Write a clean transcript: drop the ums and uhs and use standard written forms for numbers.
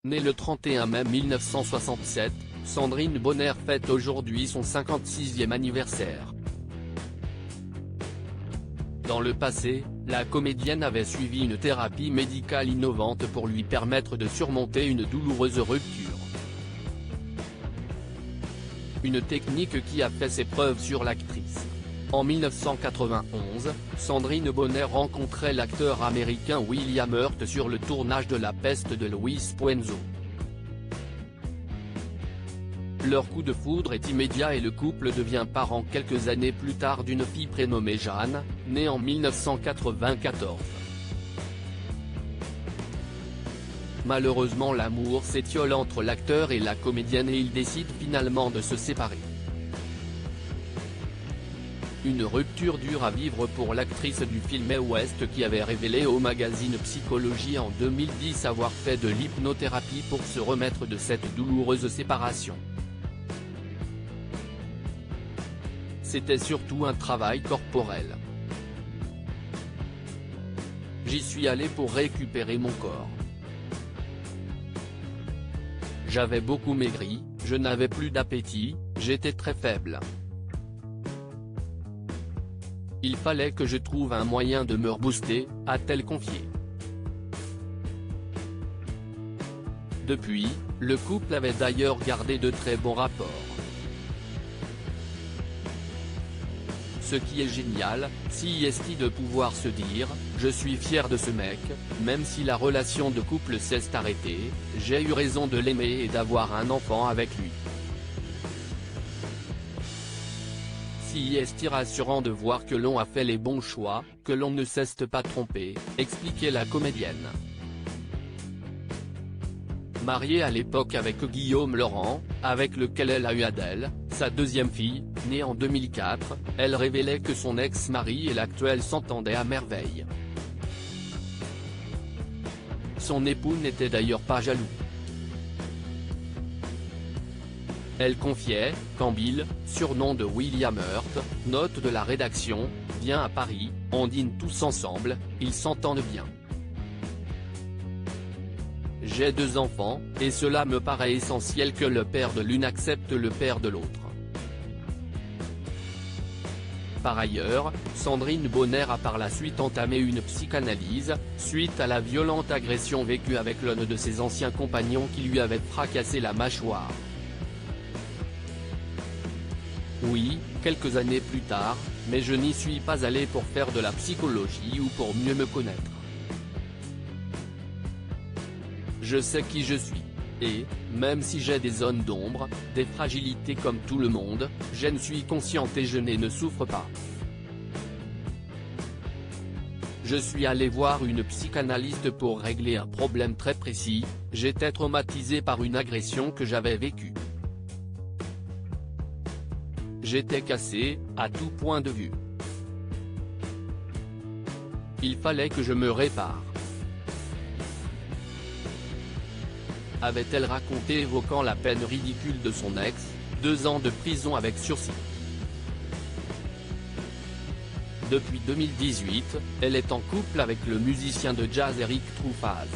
Née le 31 mai 1967, Sandrine Bonnaire fête aujourd'hui son 56e anniversaire. Dans le passé, la comédienne avait suivi une thérapie médicale innovante pour lui permettre de surmonter une douloureuse rupture. Une technique qui a fait ses preuves sur l'actrice. En 1991, Sandrine Bonnaire rencontrait l'acteur américain William Hurt sur le tournage de La Peste de Luis Puenzo. Leur coup de foudre est immédiat et le couple devient parent quelques années plus tard d'une fille prénommée Jeanne, née en 1994. Malheureusement, l'amour s'étiole entre l'acteur et la comédienne et ils décident finalement de se séparer. Une rupture dure à vivre pour l'actrice du film West qui avait révélé au magazine Psychologie en 2010 avoir fait de l'hypnothérapie pour se remettre de cette douloureuse séparation. C'était surtout un travail corporel. J'y suis allé pour récupérer mon corps. J'avais beaucoup maigri, je n'avais plus d'appétit, j'étais très faible. Il fallait que je trouve un moyen de me rebooster, a-t-elle confié. Depuis, le couple avait d'ailleurs gardé de très bons rapports. Ce qui est génial, c'est de pouvoir se dire, je suis fier de ce mec, même si la relation de couple s'est arrêtée, j'ai eu raison de l'aimer et d'avoir un enfant avec lui. C'est rassurant de voir que l'on a fait les bons choix, que l'on ne s'est pas trompé, expliquait la comédienne. Mariée à l'époque avec Guillaume Laurent, avec lequel elle a eu Adèle, sa deuxième fille, née en 2004, elle révélait que son ex-mari et l'actuel s'entendaient à merveille. Son époux n'était d'ailleurs pas jaloux. Elle confiait, quand Bill, surnom de William Hurt, note de la rédaction, vient à Paris, on dîne tous ensemble, ils s'entendent bien. J'ai 2 enfants, et cela me paraît essentiel que le père de l'une accepte le père de l'autre. Par ailleurs, Sandrine Bonnaire a par la suite entamé une psychanalyse, suite à la violente agression vécue avec l'un de ses anciens compagnons qui lui avait fracassé la mâchoire. Oui, quelques années plus tard, mais je n'y suis pas allé pour faire de la psychologie ou pour mieux me connaître. Je sais qui je suis. Et, même si j'ai des zones d'ombre, des fragilités comme tout le monde, je ne suis consciente et je ne souffre pas. Je suis allé voir une psychanalyste pour régler un problème très précis, j'étais traumatisé par une agression que j'avais vécue. J'étais cassé, à tout point de vue. Il fallait que je me répare. Avait-elle raconté évoquant la peine ridicule de son ex, 2 ans de prison avec sursis. Depuis 2018, elle est en couple avec le musicien de jazz Eric Truffaz.